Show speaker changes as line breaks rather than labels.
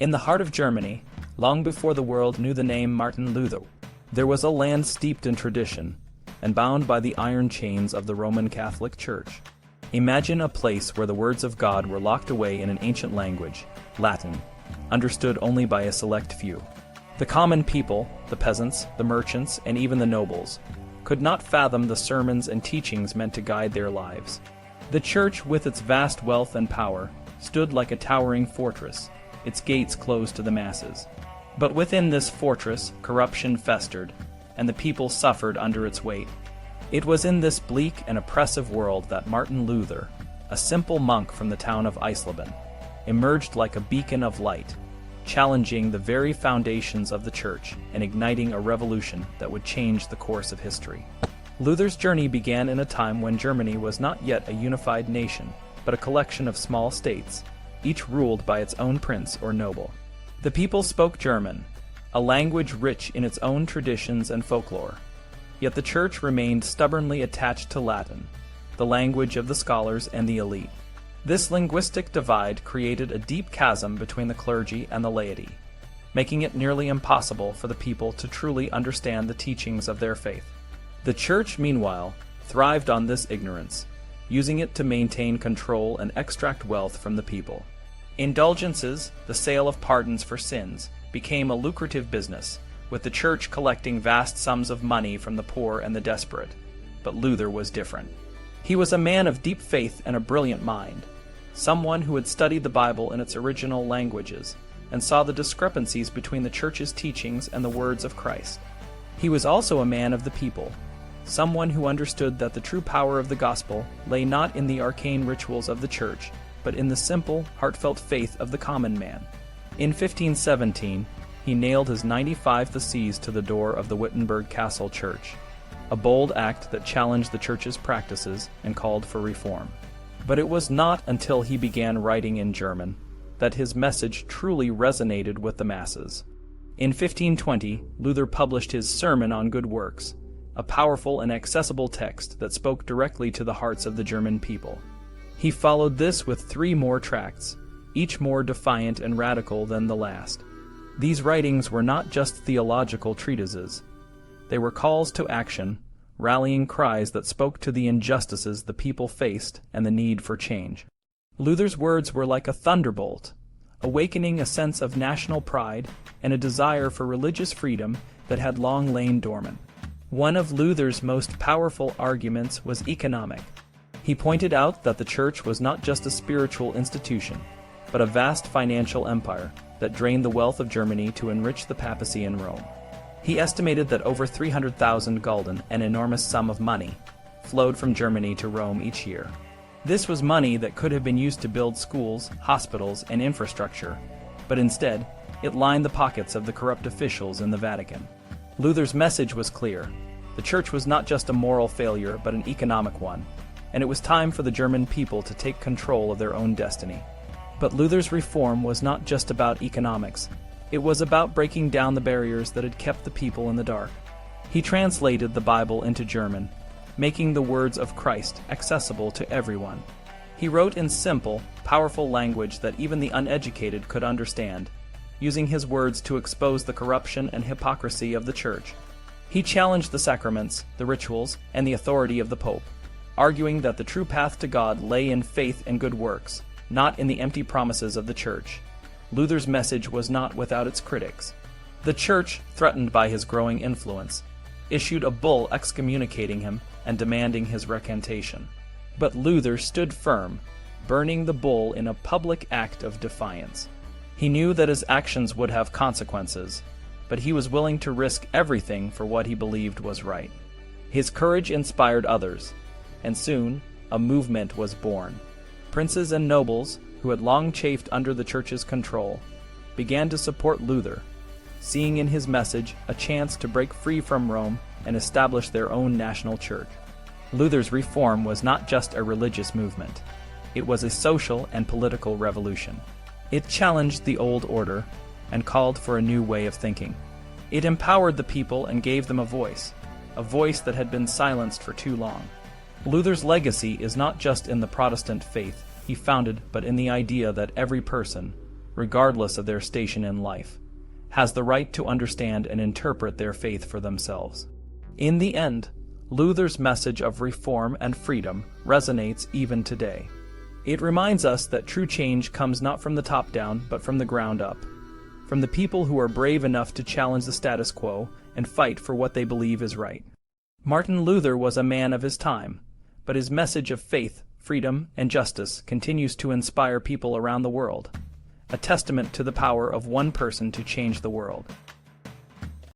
In the heart of Germany, long before the world knew the name Martin Luther, there was a land steeped in tradition and bound by the iron chains of the Roman Catholic Church. Imagine a place where the words of God were locked away in an ancient language, Latin, understood only by a select few. The common people, the peasants, the merchants, and even the nobles, could not fathom the sermons and teachings meant to guide their lives. The church, with its vast wealth and power, stood like a towering fortress, its gates closed to the masses. But within this fortress, corruption festered, and the people suffered under its weight. It was in this bleak and oppressive world that Martin Luther, a simple monk from the town of Eisleben, emerged like a beacon of light, challenging the very foundations of the church and igniting a revolution that would change the course of history. Luther's journey began in a time when Germany was not yet a unified nation, but a collection of small states, each ruled by its own prince or noble. The people spoke German, a language rich in its own traditions and folklore. Yet the church remained stubbornly attached to Latin, the language of the scholars and the elite. This linguistic divide created a deep chasm between the clergy and the laity, making it nearly impossible for the people to truly understand the teachings of their faith. The church, meanwhile, thrived on this ignorance, using it to maintain control and extract wealth from the people. Indulgences, the sale of pardons for sins, became a lucrative business, with the church collecting vast sums of money from the poor and the desperate. But Luther was different. He was a man of deep faith and a brilliant mind, someone who had studied the Bible in its original languages and saw the discrepancies between the church's teachings and the words of Christ. He was also a man of the people, someone who understood that the true power of the gospel lay not in the arcane rituals of the church, but in the simple, heartfelt faith of the common man. In 1517, he nailed his 95 Theses to the door of the Wittenberg Castle Church, a bold act that challenged the church's practices and called for reform. But it was not until he began writing in German that his message truly resonated with the masses. In 1520, Luther published his Sermon on Good Works, a powerful and accessible text that spoke directly to the hearts of the German people. He followed this with 3 more tracts, each more defiant and radical than the last. These writings were not just theological treatises. They were calls to action, rallying cries that spoke to the injustices the people faced and the need for change. Luther's words were like a thunderbolt, awakening a sense of national pride and a desire for religious freedom that had long lain dormant. One of Luther's most powerful arguments was economic. He pointed out that the church was not just a spiritual institution, but a vast financial empire that drained the wealth of Germany to enrich the papacy in Rome. He estimated that over 300,000 gulden, an enormous sum of money, flowed from Germany to Rome each year. This was money that could have been used to build schools, hospitals, and infrastructure, but instead, it lined the pockets of the corrupt officials in the Vatican. Luther's message was clear. The church was not just a moral failure, but an economic one, and it was time for the German people to take control of their own destiny. But Luther's reform was not just about economics. It was about breaking down the barriers that had kept the people in the dark. He translated the Bible into German, making the words of Christ accessible to everyone. He wrote in simple, powerful language that even the uneducated could understand, using his words to expose the corruption and hypocrisy of the church. He challenged the sacraments, the rituals, and the authority of the Pope, arguing that the true path to God lay in faith and good works, not in the empty promises of the church. Luther's message was not without its critics. The church, threatened by his growing influence, issued a bull excommunicating him and demanding his recantation. But Luther stood firm, burning the bull in a public act of defiance. He knew that his actions would have consequences, but he was willing to risk everything for what he believed was right. His courage inspired others, and soon a movement was born. Princes and nobles, who had long chafed under the church's control, began to support Luther, seeing in his message a chance to break free from Rome and establish their own national church. Luther's reform was not just a religious movement. It was a social and political revolution. It challenged the old order and called for a new way of thinking. It empowered the people and gave them a voice that had been silenced for too long. Luther's legacy is not just in the Protestant faith he founded, but in the idea that every person, regardless of their station in life, has the right to understand and interpret their faith for themselves. In the end, Luther's message of reform and freedom resonates even today. It reminds us that true change comes not from the top down, but from the ground up, from the people who are brave enough to challenge the status quo and fight for what they believe is right. Martin Luther was a man of his time, but his message of faith, freedom, and justice continues to inspire people around the world, a testament to the power of one person to change the world.